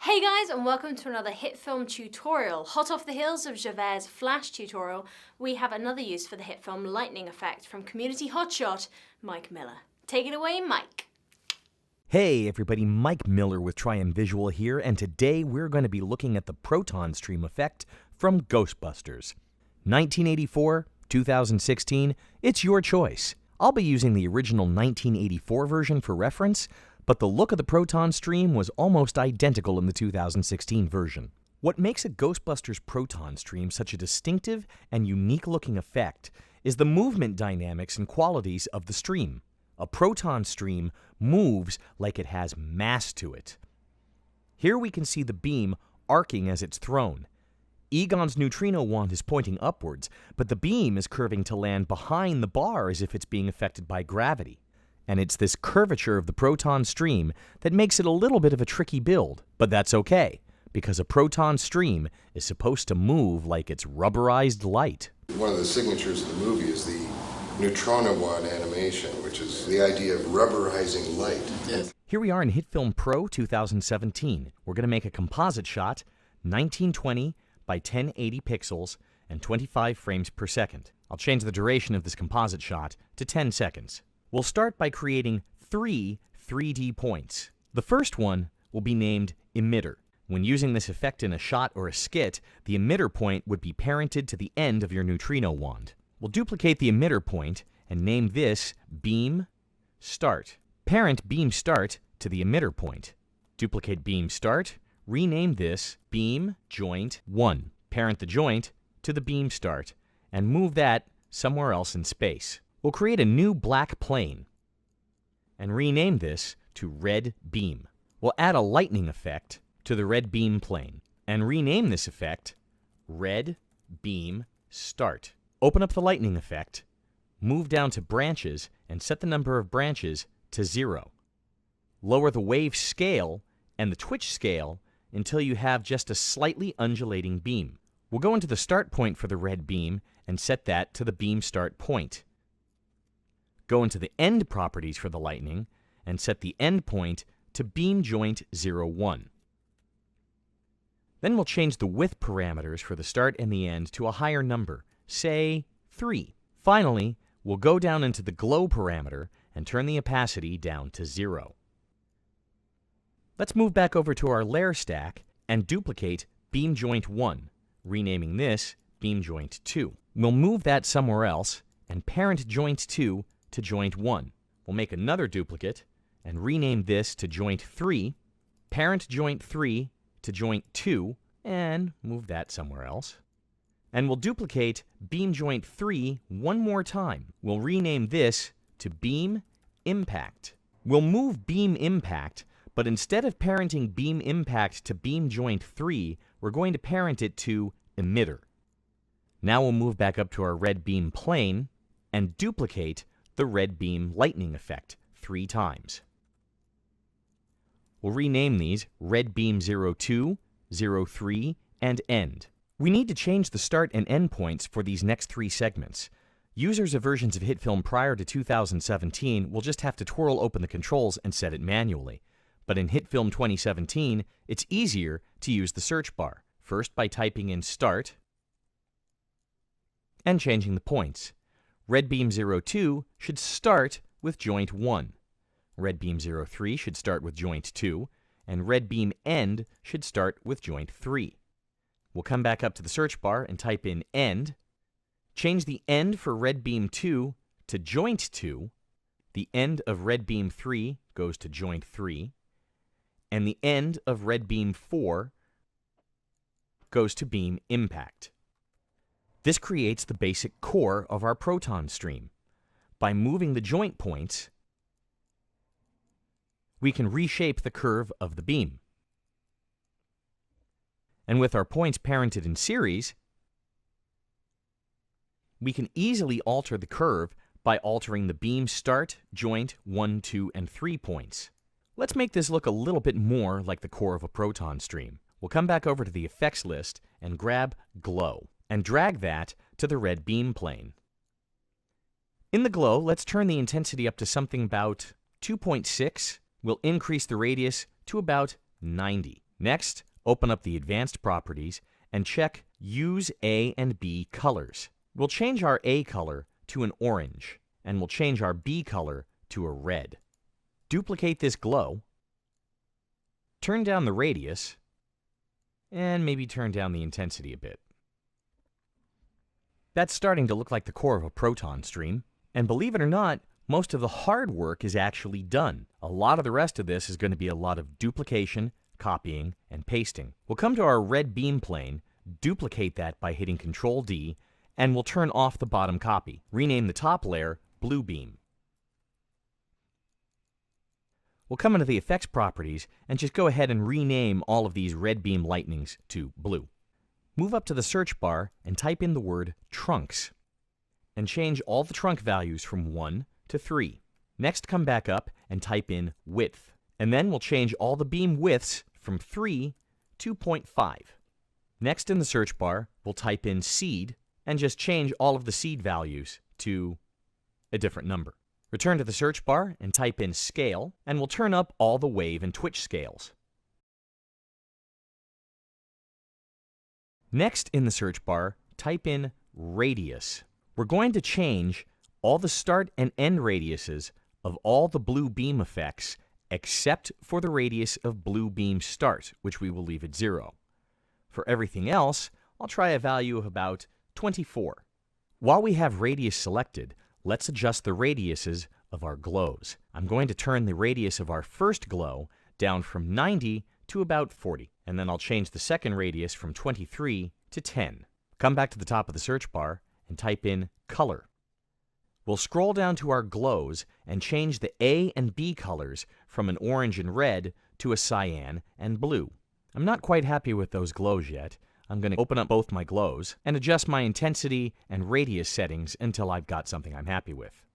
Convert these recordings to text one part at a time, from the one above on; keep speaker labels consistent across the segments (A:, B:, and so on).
A: Hey guys, and welcome to another HitFilm tutorial. Hot off the heels of Javier's Flash tutorial, we have another use for the HitFilm Lightning effect from community hotshot Mike Miller. Take it away, Mike.
B: Hey everybody, Mike Miller with Triumph Visual here, and today we're going to be looking at the Proton Stream effect from Ghostbusters. 1984, 2016, it's your choice. I'll be using the original 1984 version for reference, but the look of the Proton Stream was almost identical in the 2016 version. What makes a Ghostbusters Proton Stream such a distinctive and unique-looking effect is the movement dynamics and qualities of the stream. A proton stream moves like it has mass to it. Here we can see the beam arcing as it's thrown. Egon's neutrino wand is pointing upwards, but the beam is curving to land behind the bar as if it's being affected by gravity. And it's this curvature of the proton stream that makes it a little bit of a tricky build, but that's okay, because a proton stream is supposed to move like it's rubberized light.
C: One of the signatures of the movie is the neutrino wand animation, which is the idea of rubberizing light.
A: Yes.
B: Here we are in HitFilm Pro 2017. We're going to make a composite shot, 1920 by 1080 pixels and 25 frames per second. I'll change the duration of this composite shot to 10 seconds. We'll start by creating 3 3D points. The first one will be named emitter. When using this effect in a shot or a skit, the emitter point would be parented to the end of your neutrino wand. We'll duplicate the emitter point and name this beam start. Parent beam start to the emitter point. Duplicate beam start, rename this beam joint 1. Parent the joint to the beam start and move that somewhere else in space. We'll create a new black plane and rename this to red beam. We'll add a lightning effect to the red beam plane and rename this effect red beam start. Open up the lightning effect, move down to branches and set the number of branches to 0. Lower the wave scale and the twitch scale until you have just a slightly undulating beam. We'll go into the start point for the red beam and set that to the beam start point. Go into the end properties for the lightning and set the end point to beam joint 01. Then we'll change the width parameters for the start and the end to a higher number, say 3. Finally, we'll go down into the glow parameter and turn the opacity down to 0. Let's move back over to our layer stack and duplicate beam joint 1, renaming this beam joint 2. We'll move that somewhere else and parent joint 2 to joint 1. We'll make another duplicate and rename this to joint 3, parent joint 3 to joint 2, and move that somewhere else. And we'll duplicate beam joint 3 one more time. We'll rename this to beam impact. We'll move beam impact, but instead of parenting beam impact to beam joint 3, we're going to parent it to emitter. Now we'll move back up to our red beam plane and duplicate the red beam lightning effect 3 times. We'll rename these red beam 02, 03, and end. We need to change the start and end points for these next 3 segments. Users of versions of HitFilm prior to 2017 will just have to twirl open the controls and set it manually. But in HitFilm 2017, it's easier to use the search bar, first by typing in start and changing the points. Red beam 02 should start with joint 1. Red beam 03 should start with joint 2, and red beam end should start with joint 3. We'll come back up to the search bar and type in end, change the end for red beam 2 to joint 2, the end of red beam 3 goes to joint 3, and the end of red beam 4 goes to beam impact. This creates the basic core of our proton stream. By moving the joint points, we can reshape the curve of the beam. And with our points parented in series, we can easily alter the curve by altering the beam start, joint 1, 2, and 3 points. Let's make this look a little bit more like the core of a proton stream. We'll come back over to the effects list and grab glow and drag that to the red beam plane. In the glow, let's turn the intensity up to something about 2.6. We'll increase the radius to about 90. Next, open up the Advanced Properties and check Use A and B Colors. We'll change our A color to an orange, and we'll change our B color to a red. Duplicate this glow, turn down the radius, and maybe turn down the intensity a bit. That's starting to look like the core of a proton stream, and believe it or not, most of the hard work is actually done. A lot of the rest of this is going to be a lot of duplication, copying, and pasting. We'll come to our red beam plane, duplicate that by hitting Ctrl-D, and we'll turn off the bottom copy. Rename the top layer Blue Beam. We'll come into the Effects Properties and just go ahead and rename all of these red beam lightnings to blue. Move up to the search bar and type in the word Trunks, and change all the trunk values from 1 to 3. Next, come back up and type in Width, and then we'll change all the beam widths from 3 to 0.5. Next, in the search bar, we'll type in Seed, and just change all of the seed values to a different number. Return to the search bar and type in Scale, and we'll turn up all the wave and twitch scales. Next, in the search bar, type in Radius. We're going to change all the start and end radiuses of all the blue beam effects except for the radius of blue beam start, which we will leave at 0. For everything else, I'll try a value of about 24. While we have radius selected, let's adjust the radiuses of our glows. I'm going to turn the radius of our first glow down from 90 to about 40, and then I'll change the second radius from 23 to 10. Come back to the top of the search bar and type in Color. We'll scroll down to our glows and change the A and B colors from an orange and red to a cyan and blue. I'm not quite happy with those glows yet. I'm going to open up both my glows and adjust my intensity and radius settings until I've got something I'm happy with.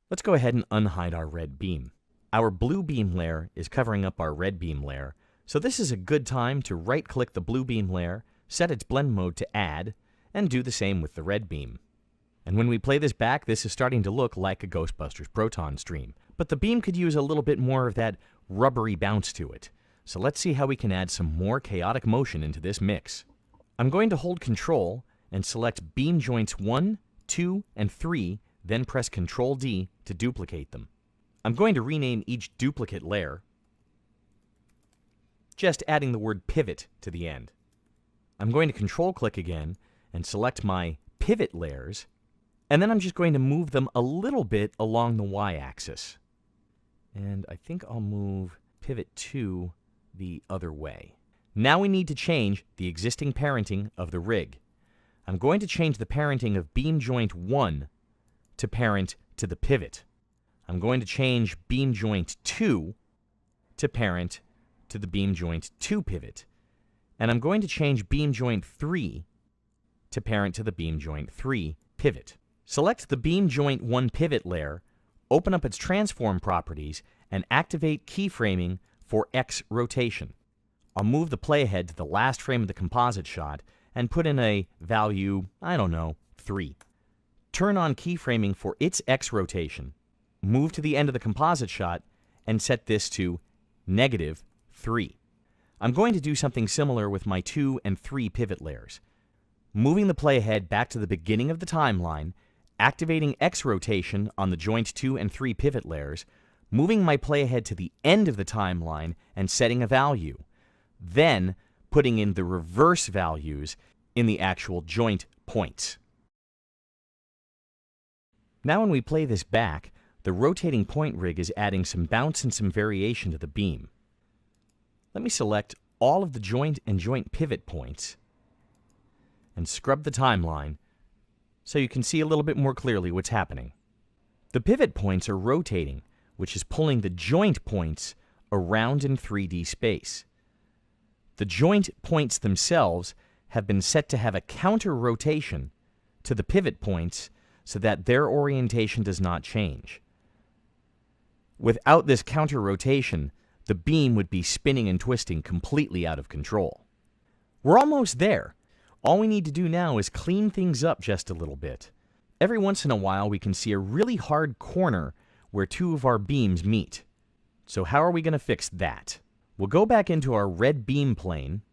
B: Let's go ahead and unhide our red beam. Our blue beam layer is covering up our red beam layer, so this is a good time to right-click the blue beam layer, set its blend mode to Add, and do the same with the red beam. And when we play this back, this is starting to look like a Ghostbusters Proton stream, but the beam could use a little bit more of that rubbery bounce to it. So let's see how we can add some more chaotic motion into this mix. I'm going to hold Control and select beam joints 1, 2, and 3, then press Ctrl-D to duplicate them. I'm going to rename each duplicate layer, just adding the word Pivot to the end. I'm going to Control-click again and select my pivot layers, and then I'm just going to move them a little bit along the Y-axis. And I think I'll move Pivot 2 the other way. Now we need to change the existing parenting of the rig. I'm going to change the parenting of beam joint 1 to parent to the pivot. I'm going to change beam joint 2 to parent to the beam joint 2 pivot. And I'm going to change beam joint 3 to parent to the beam joint 3 pivot. Select the beam joint 1 pivot layer, open up its transform properties, and activate keyframing for X rotation. I'll move the playhead to the last frame of the composite shot and put in a value, 3. Turn on keyframing for its X rotation, move to the end of the composite shot, and set this to -3. I'm going to do something similar with my 2 and 3 pivot layers. Moving the playhead back to the beginning of the timeline, activating X rotation on the joint 2 and 3 pivot layers, moving my playhead to the end of the timeline and setting a value, then putting in the reverse values in the actual joint points. Now when we play this back, the rotating point rig is adding some bounce and some variation to the beam. Let me select all of the joint and joint pivot points and scrub the timeline so you can see a little bit more clearly what's happening. The pivot points are rotating, which is pulling the joint points around in 3D space. The joint points themselves have been set to have a counter rotation to the pivot points so that their orientation does not change. Without this counter rotation, the beam would be spinning and twisting completely out of control. We're almost there. All we need to do now is clean things up just a little bit. Every once in a while we can see a really hard corner where two of our beams meet. So how are we going to fix that? We'll go back into our red beam plane,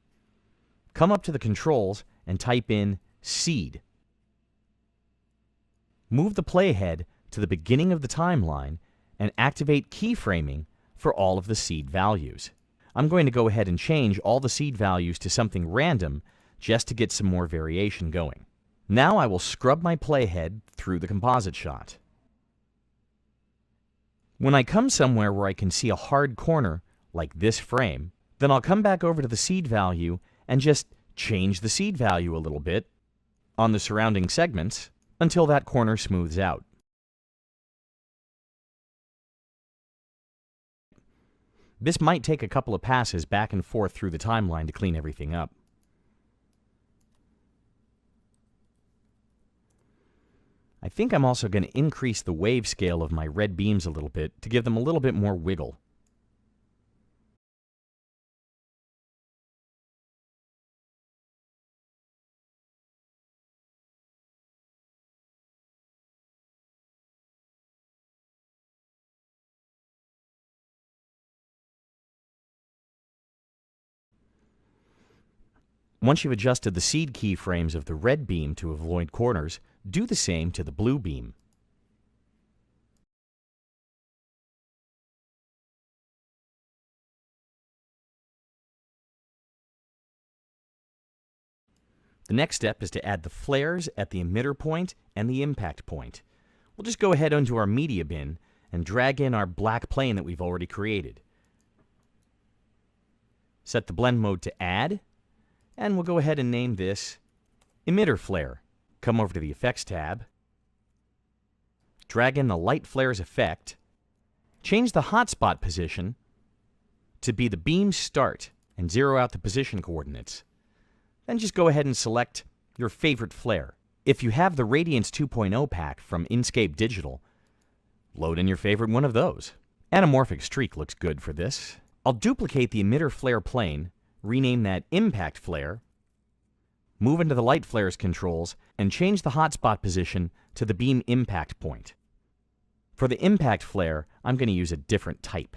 B: come up to the controls, and type in seed. Move the playhead to the beginning of the timeline and activate keyframing for all of the seed values. I'm going to go ahead and change all the seed values to something random just to get some more variation going. Now I will scrub my playhead through the composite shot. When I come somewhere where I can see a hard corner, like this frame, then I'll come back over to the seed value and just change the seed value a little bit on the surrounding segments until that corner smooths out. This might take a couple of passes back and forth through the timeline to clean everything up. I think I'm also going to increase the wave scale of my red beams a little bit to give them a little bit more wiggle. Once you've adjusted the seed keyframes of the red beam to avoid corners, do the same to the blue beam. The next step is to add the flares at the emitter point and the impact point. We'll just go ahead onto our media bin and drag in our black plane that we've already created. Set the blend mode to add, and we'll go ahead and name this Emitter Flare. Come over to the Effects tab, drag in the Light Flares effect, change the hotspot position to be the beam start, and zero out the position coordinates. Then just go ahead and select your favorite flare. If you have the Radiance 2.0 pack from Inkscape Digital, load in your favorite one of those. Anamorphic Streak looks good for this. I'll duplicate the Emitter Flare plane, rename that Impact Flare, move into the Light Flares controls, and change the hotspot position to the beam impact point. For the Impact Flare, I'm going to use a different type.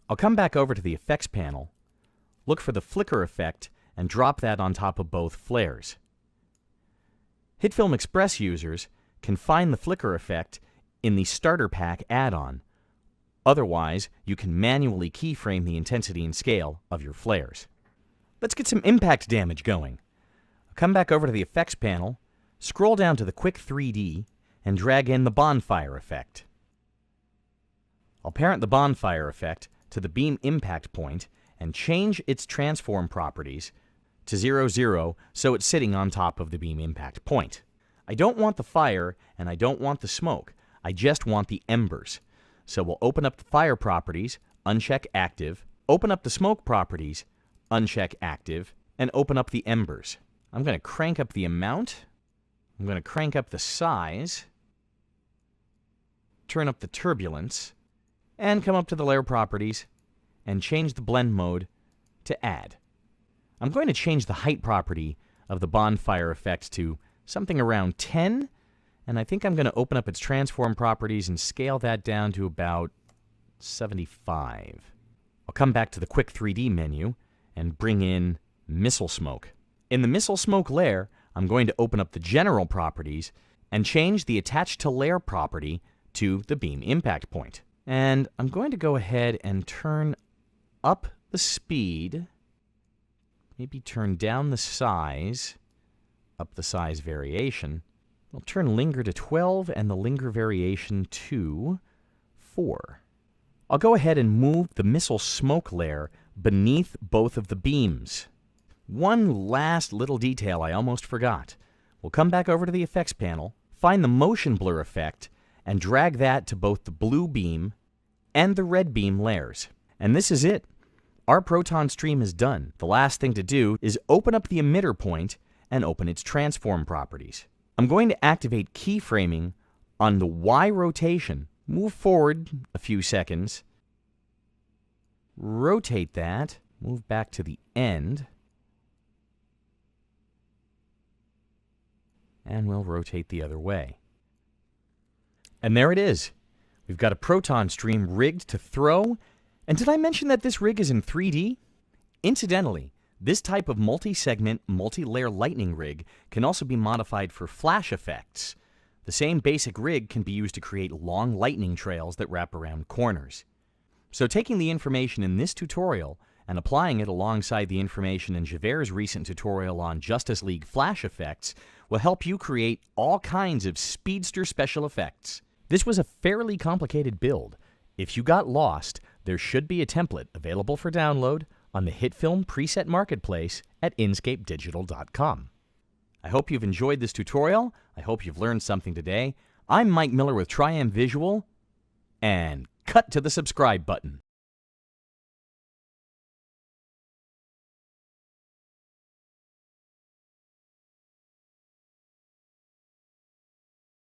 B: I'll come back over to the Effects panel, look for the Flicker effect, and drop that on top of both flares. HitFilm Express users can find the Flicker effect in the Starter Pack add-on. Otherwise, you can manually keyframe the intensity and scale of your flares. Let's get some impact damage going. Come back over to the Effects panel, scroll down to the Quick 3D, and drag in the Bonfire effect. I'll parent the Bonfire effect to the beam impact point and change its transform properties to 0, 0 so it's sitting on top of the beam impact point. I don't want the fire and I don't want the smoke. I just want the embers. So we'll open up the fire properties, uncheck active, open up the smoke properties, uncheck active, and open up the embers. I'm going to crank up the amount. I'm going to crank up the size, turn up the turbulence, and come up to the layer properties and change the blend mode to add. I'm going to change the height property of the bonfire effect to something around 10, and I think I'm going to open up its transform properties and scale that down to about 75. I'll come back to the Quick 3D menu and bring in Missile Smoke. In the Missile Smoke layer, I'm going to open up the general properties and change the Attach to Layer property to the beam impact point. And I'm going to go ahead and turn up the speed, maybe turn down the size, up the size variation. I'll turn linger to 12 and the linger variation to 4. I'll go ahead and move the missile smoke layer beneath both of the beams. One last little detail I almost forgot. We'll come back over to the effects panel, find the motion blur effect, and drag that to both the blue beam and the red beam layers. And this is it. Our Proton stream is done. The last thing to do is open up the emitter point and open its transform properties. I'm going to activate keyframing on the Y rotation. Move forward a few seconds. Rotate that. Move back to the end. And we'll rotate the other way. And there it is. We've got a Proton stream rigged to throw. And did I mention that this rig is in 3D? Incidentally, this type of multi-segment, multi-layer lightning rig can also be modified for flash effects. The same basic rig can be used to create long lightning trails that wrap around corners. So taking the information in this tutorial and applying it alongside the information in Javert's recent tutorial on Justice League flash effects will help you create all kinds of speedster special effects. This was a fairly complicated build. If you got lost, there should be a template available for download on the HitFilm preset marketplace at inscapedigital.com. I hope you've enjoyed this tutorial. I hope you've learned something today. I'm Mike Miller with Triam Visual, and cut to the subscribe button.